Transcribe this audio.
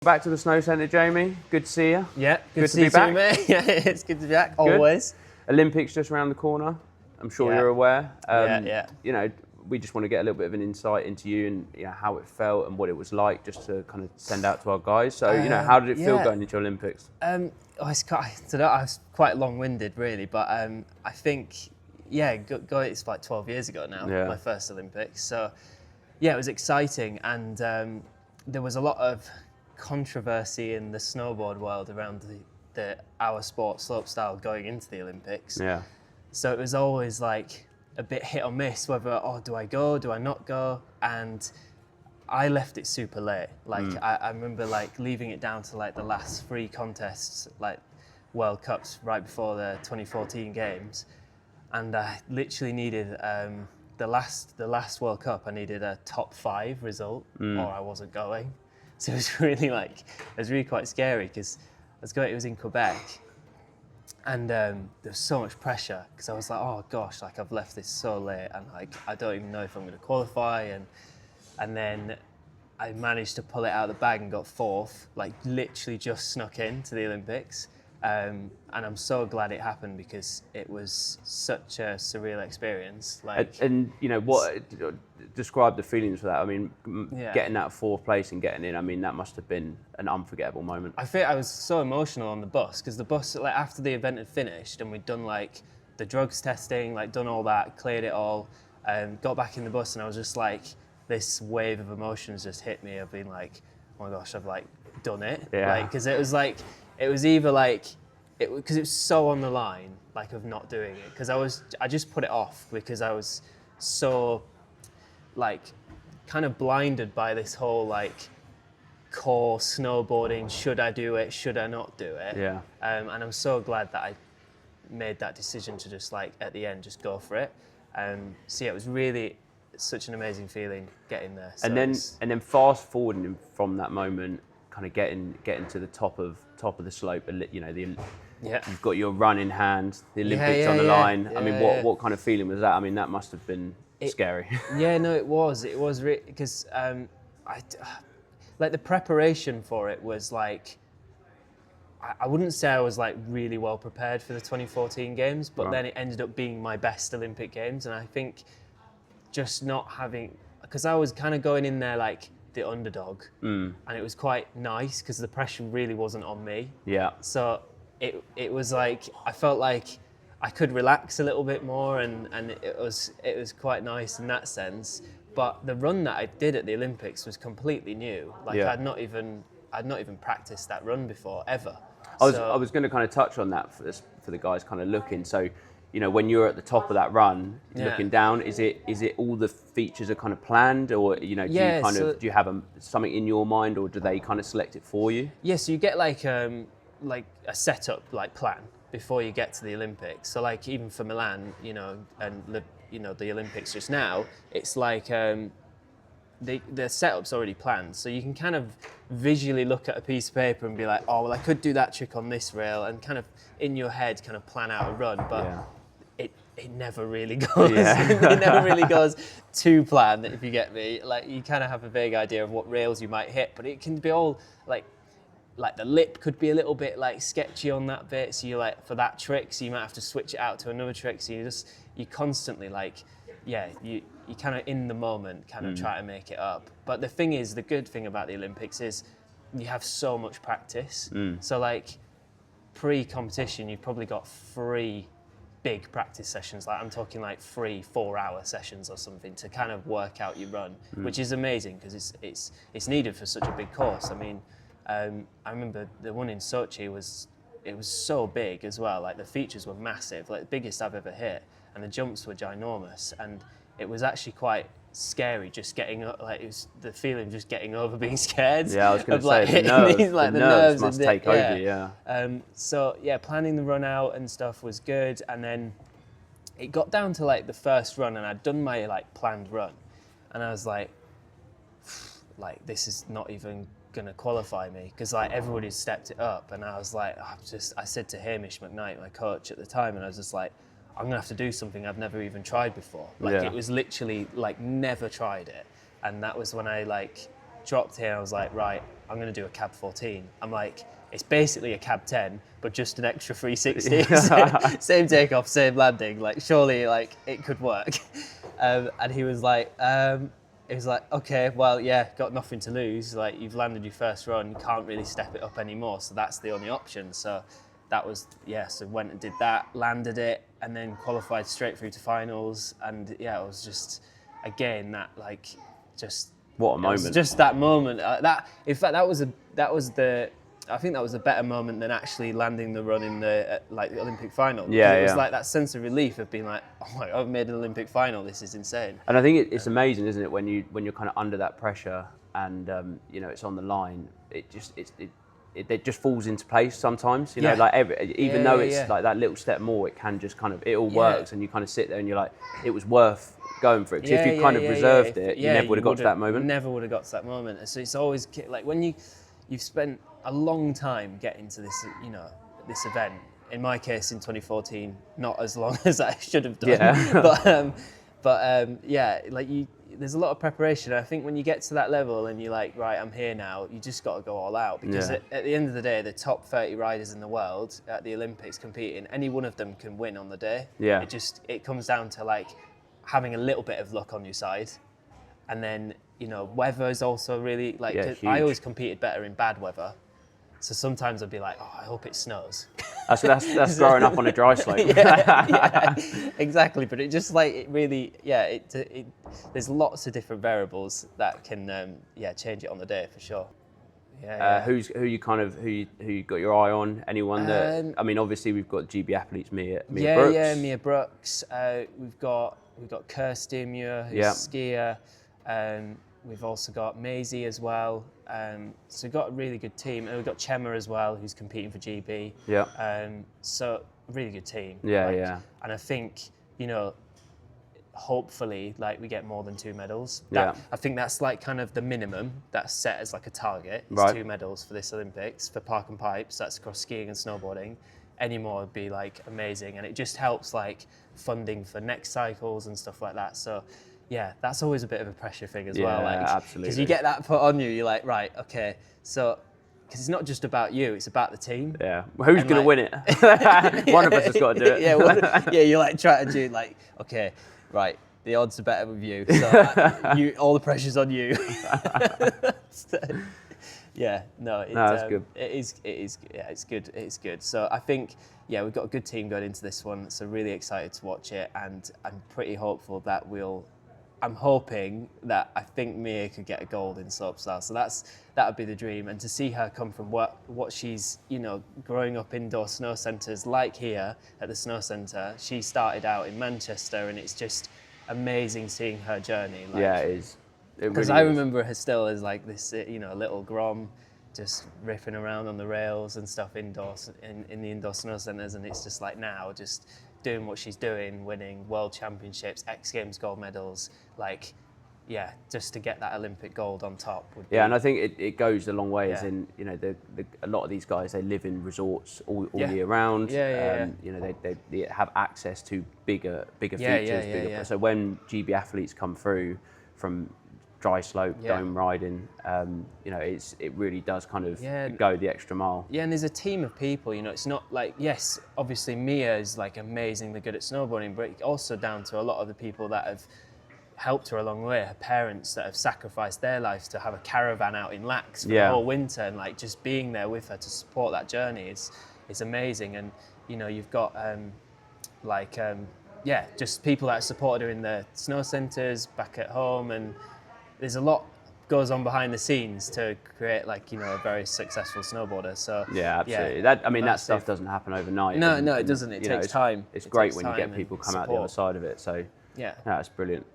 Back to the Snow Centre, Jamie. Good to see you. Yeah, good to see you back. too, mate. Yeah, it's good to be back, always. Olympics just around the corner. I'm sure you're aware. Yeah. You know, we just want to get a little bit of an insight into you and how it felt and what it was like, just to kind of send out to our guys. So, how did it feel going into Olympics? I was quite long-winded, really, but I think, it's like 12 years ago now, my first Olympics. So, yeah, it was exciting, and there was a lot of controversy in the snowboard world around our sport, slopestyle, going into the Olympics. Yeah. So it was always like a bit hit or miss whether, do I go, do I not go? And I left it super late. I remember leaving it down to the last 3 contests, World Cups right before the 2014 games. And I literally needed, the last World Cup, I needed a top 5 result or I wasn't going. So it was really quite scary because it was in Quebec. And there was so much pressure because I was like, oh gosh, I've left this so late and I don't even know if I'm going to qualify. And then I managed to pull it out of the bag and got 4th, literally just snuck into the Olympics. And I'm so glad it happened because it was such a surreal experience. Describe the feelings for that. I mean, getting that 4th place and getting in, I mean, that must have been an unforgettable moment. I think I was so emotional on the bus because the bus, after the event had finished and we'd done the drugs testing, done all that, cleared it all, got back in the bus and I was just this wave of emotions just hit me of being oh my gosh, I've done it. Yeah. Because it was it was either because it was so on the line, of not doing it. Because I just put it off because I was so, kind of blinded by this whole, core snowboarding. Should I do it? Should I not do it? Yeah. And I'm so glad that I made that decision to just, at the end, just go for it. So yeah, it was really such an amazing feeling getting there. So and then fast forwarding from that moment, kind of getting to the top of the slope, you've got your run in hand, the Olympics on the line. I mean, what kind of feeling was that? I mean, that must have been scary. Yeah, no, it was really, because the preparation for it was I wouldn't say I was really well prepared for the 2014 games, but then it ended up being my best Olympic games, and I think just not having, because I was kind of going in there the underdog, and it was quite nice because the pressure really wasn't on me. Yeah. So it was I felt like I could relax a little bit more, and it was quite nice in that sense. But the run that I did at the Olympics was completely new. I'd not even practiced that run before ever. I was going to kind of touch on that for the guys kind of looking. So, when you're at the top of that run, looking down, is it all the features are kind of planned, or do you have something in your mind, or do they kind of select it for you? Yeah, so you get a setup plan before you get to the Olympics. So even for Milan, and the Olympics just now, it's the setup's already planned, so you can kind of visually look at a piece of paper and be like, oh well, I could do that trick on this rail, and kind of in your head kind of plan out a run, but it never really goes. It never really goes to plan, if you get me. You kind of have a vague idea of what rails you might hit, but it can be all the lip could be a little bit sketchy on that bit, so you for that trick, so you might have to switch it out to another trick, so you constantly you kind of in the moment kind of try to make it up. But the thing is, the good thing about the Olympics is you have so much practice. So pre-competition, you've probably got 3 big practice sessions. I'm talking 3 4-hour sessions or something to kind of work out your run, which is amazing because it's needed for such a big course. I mean, I remember the one in Sochi was so big as well. The features were massive, the biggest I've ever hit, and the jumps were ginormous. And it was actually quite scary just getting up. It was the feeling of just getting over being scared. Yeah, I was going to say the nerves must take over. Yeah. So yeah, planning the run out and stuff was good, and then it got down to the first run, and I'd done my planned run, and I was this is not even gonna qualify me because everybody's stepped it up, and I was I said to Hamish McKnight, my coach at the time, and I was just I'm gonna have to do something I've never even tried before. It was literally never tried it, and that was when I dropped here, I was like, right, I'm going to do a cab 14. I'm like, it's basically a cab 10, but just an extra 360. Same takeoff, same landing. Like, surely, like, it could work. And he was like, okay, well, yeah, got nothing to lose. Like, you've landed your first run, you can't really step it up anymore. So that's the only option. So that was, so went and did that, landed it, and then qualified straight through to finals. And yeah, it was just, again, that like, just. What a moment. Just that moment. In fact, I think that was a better moment than actually landing the run in the the Olympic final. Yeah, it was like that sense of relief of being like, oh my God, I've made an Olympic final. This is insane. And I think it's amazing, isn't it, when you're kind of under that pressure and it's on the line. It just falls into place sometimes. You know, like even though it's like that little step more, it can just kind of it all works, and you kind of sit there and you're like, it was worth going for it. Because if you kind of reserved it, you never would have got to that moment. Never would have got to that moment. So it's always like when you've spent a long time getting to this, this event. In my case, in 2014, not as long as I should have done. Yeah. but there's a lot of preparation. I think when you get to that level and you're like, right, I'm here now, you just got to go all out, because at the end of the day, the top 30 riders in the world at the Olympics competing, any one of them can win on the day. Yeah. It comes down to like having a little bit of luck on your side, and then weather is also really like. I always competed better in bad weather. So sometimes I'd be like, oh, I hope it snows. That's growing up on a dry slope. Exactly. But it just like, it really, there's lots of different variables that can, change it on the day for sure. Who you got your eye on? Anyone that, I mean, obviously we've got GB athletes, Mia Brooks. Yeah, Mia Brooks. We've got Kirsty Muir, who's a skier. We've also got Maisie as well. So we've got a really good team. And we've got Chema as well, who's competing for GB. Yeah. So really good team. Yeah. And I think, hopefully, like, we get more than 2 medals. I think that's like kind of the minimum that's set as like a target. Is 2 medals for this Olympics for park and pipes. That's across skiing and snowboarding. Any more would be like amazing, and it just helps like funding for next cycles and stuff like that. So. Yeah, that's always a bit of a pressure thing as well. Like, absolutely. Because you get that put on you, you're like, right, okay. So, because it's not just about you, it's about the team. Yeah. Well, who's going to win it? One of us has got to do it. You're like trying to do like, okay, right, the odds are better with you. So all the pressure's on you. It's good. It is. Yeah, it's good. It's good. So I think, we've got a good team going into this one. So really excited to watch it, and I'm pretty hopeful that I'm hoping that I think Mia could get a gold in slopestyle. So that would be the dream. And to see her come from what she's, growing up indoor snow centres like here at the Snow Centre. She started out in Manchester, and it's just amazing seeing her journey. Like, it is. Because I remember her still as like this, little grom, just ripping around on the rails and stuff indoors in the indoor snow centres. And it's just like now, just doing what she's doing, winning world championships, X Games gold medals, like, just to get that Olympic gold on top would be. And I think it goes a long way, as in, a lot of these guys, they live in resorts all year round. They have access to bigger features. So when GB athletes come through from dry slope, dome riding, it really does kind of go the extra mile. Yeah, and there's a team of people, it's not like, yes, obviously Mia is like amazingly good at snowboarding, but it's also down to a lot of the people that have helped her along the way, her parents that have sacrificed their lives to have a caravan out in Lax for the whole winter, and like just being there with her to support that journey is amazing. And you've got just people that have supported her in the snow centres back at home, and there's a lot goes on behind the scenes to create a very successful snowboarder. So absolutely. That stuff doesn't happen overnight. No, it doesn't. It takes time. It's great when you get people come out the other side of it. So that's brilliant.